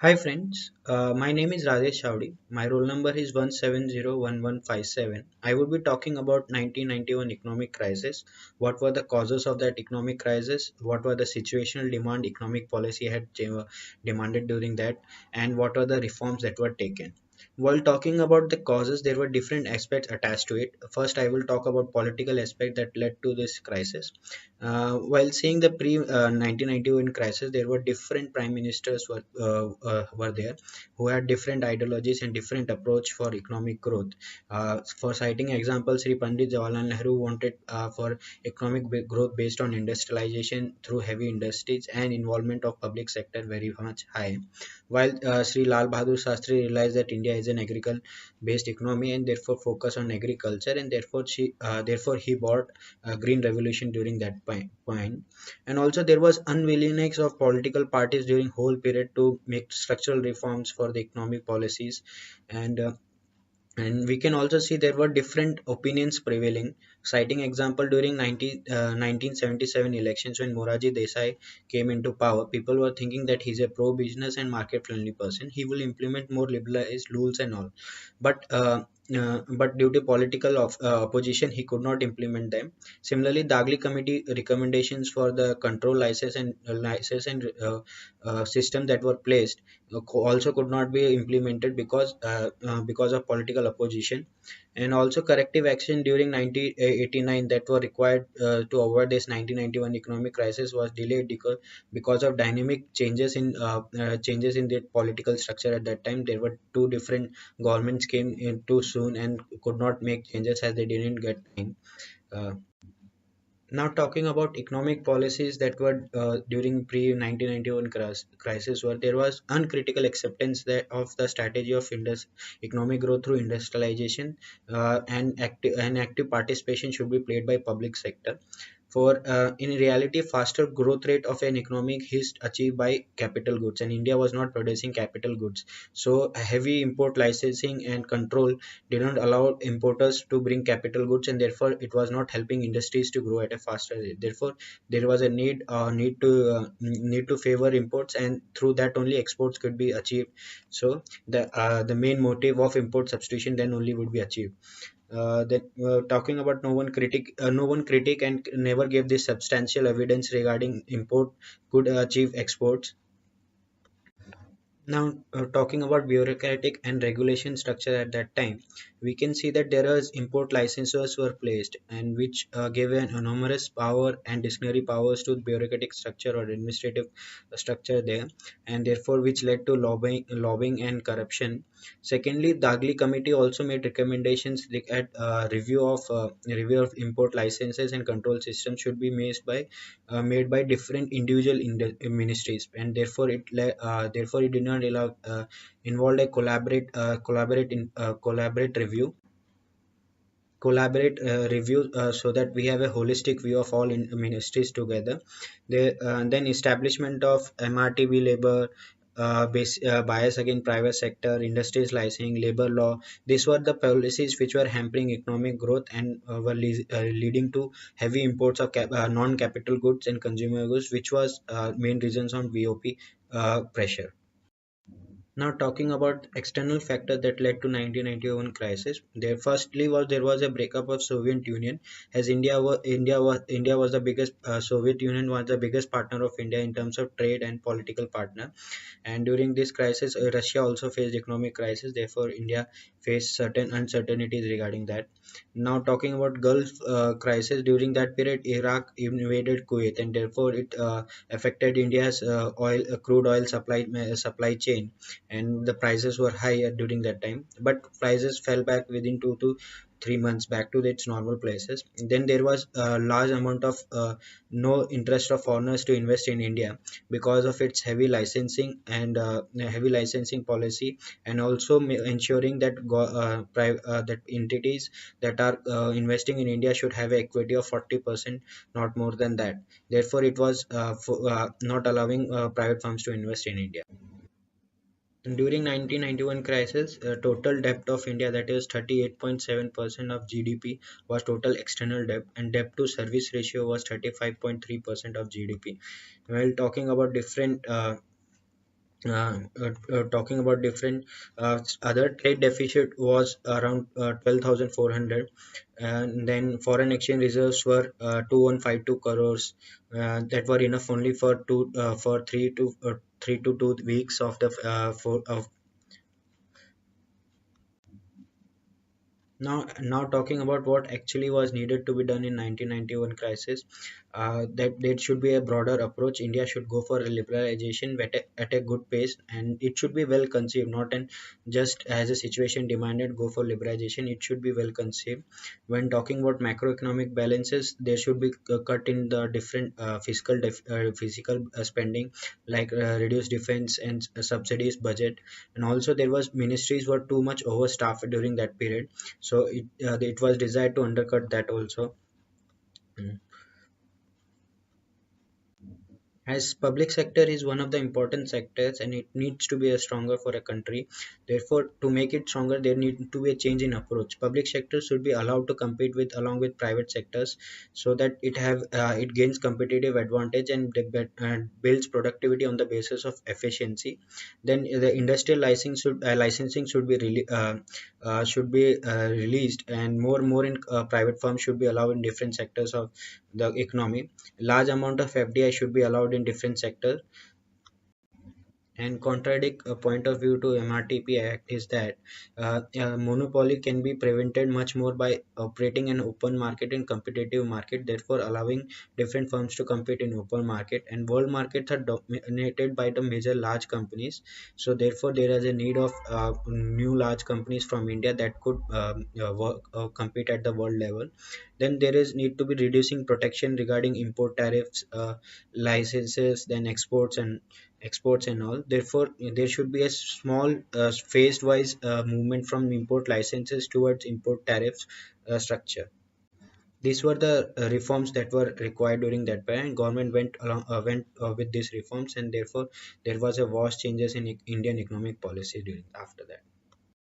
Hi friends, my name is Rajesh. My roll number is 1701157. I will be talking about 1991 economic crisis. What were the causes of that economic crisis? What were the situational demand economic policy had demanded during that? And what are the reforms that were taken? While talking about the causes, there were different aspects attached to it. First, I will talk about political aspect that led to this crisis. While seeing the pre 1991 crisis, there were different prime ministers were there who had different ideologies and different approach for economic growth. For citing examples, Sri Pandit Jawaharlal Nehru wanted for growth based on industrialization through heavy industries and involvement of public sector very much high. While Sri Lal Bahadur Shastri realized that India is an agricultural based economy and therefore focus on agriculture, and therefore he brought green revolution during that point. And also there was unwillingness of political parties during whole period to make structural reforms for the economic policies. And uh, and we can also see there were different opinions prevailing. Citing example during 1977 elections, when Moraji Desai came into power, people were thinking that he's a pro-business and market-friendly person. He will implement more liberalized rules and all. But due to political opposition, he could not implement them. Similarly, Dagli Committee recommendations for the control license and system that were placed also could not be implemented because of political opposition. And also corrective action during 1989 that were required to avoid this 1991 economic crisis was delayed because of dynamic changes in the political structure. At that time there were two different governments came in too soon and could not make changes as they didn't get time. uh, Now talking about economic policies that were during pre 1991 crisis, where there was uncritical acceptance of the strategy of economic growth through industrialization, and active participation should be played by public sector. For in reality, faster growth rate of an economic is achieved by capital goods, and India was not producing capital goods. So heavy import licensing and control didn't allow importers to bring capital goods, and therefore it was not helping industries to grow at a faster rate. Therefore there was a need to favor imports, and through that only exports could be achieved. So the main motive of import substitution then only would be achieved. That Talking about no one critic and never gave this substantial evidence regarding import could achieve exports. Now, talking about bureaucratic and regulation structure at that time, we can see that there is import licenses were placed, and which gave an enormous power and discretionary powers to bureaucratic structure or administrative structure there, and therefore which led to lobbying and corruption. Secondly, Dagli committee also made recommendations like at review of import licenses and control systems should be made by different individual ministries, and therefore it did not allow involve a collaborate review so that we have a holistic view of all ministries together. Then establishment of MRTB labor, bias against private sector, industries licensing, labor law. These were the policies which were hampering economic growth and leading to heavy imports of non-capital goods and consumer goods, which was main reasons on VOP pressure. Now talking about external factors that led to 1991 crisis, there was a breakup of Soviet Union, as India was the biggest Soviet Union was the biggest partner of India in terms of trade and political partner. And during this crisis, Russia also faced economic crisis. Therefore, India faced certain uncertainties regarding that. Now talking about Gulf crisis, during that period, Iraq invaded Kuwait, and therefore it affected India's crude oil supply chain, and the prices were higher during that time, but prices fell back within 2 to 3 months back to its normal places. Then there was a large amount of no interest of foreigners to invest in India because of its heavy licensing policy, and also ensuring that that entities that are investing in India should have equity of 40%, not more than that. Therefore it was not allowing private firms to invest in India. During 1991 crisis, total debt of India, that is 38.7% of GDP, was total external debt, and debt to service ratio was 35.3% of GDP. While talking about different talking about different other trade deficit was around 12,400, and then foreign exchange reserves were 2152 crores, that were enough only for 3 to 2 weeks of the for of now talking about what actually was needed to be done in 1991 crisis, that there should be a broader approach. India should go for a liberalization at a good pace, and it should be well conceived, not an just as a situation demanded go for liberalization. It should be well conceived. When talking about macroeconomic balances, there should be a cut in the different physical spending, like reduced defense and subsidies budget, and also there was ministries were too much overstaffed during that period, so it was desired to undercut that also. Mm. As public sector is one of the important sectors and it needs to be a stronger for a country, therefore to make it stronger there need to be a change in approach. Public sector should be allowed to compete with along with private sectors, so that it gains competitive advantage and builds productivity on the basis of efficiency. Then the industrial licensing should be released, and more in private firms should be allowed in different sectors of the economy. Large amount of FDI should be allowed in different sectors. And contradict a point of view to MRTP Act is that monopoly can be prevented much more by operating an open market and competitive market, therefore allowing different firms to compete in open market. And world markets are dominated by the major large companies, so therefore there is a need of new large companies from India that could compete at the world level. Then there is need to be reducing protection regarding import tariffs, licenses, then exports and all. Therefore, there should be a small phased wise movement from import licenses towards import tariffs structure. These were the reforms that were required during that period, and government went with these reforms, and therefore there was a vast changes in Indian economic policy during after that.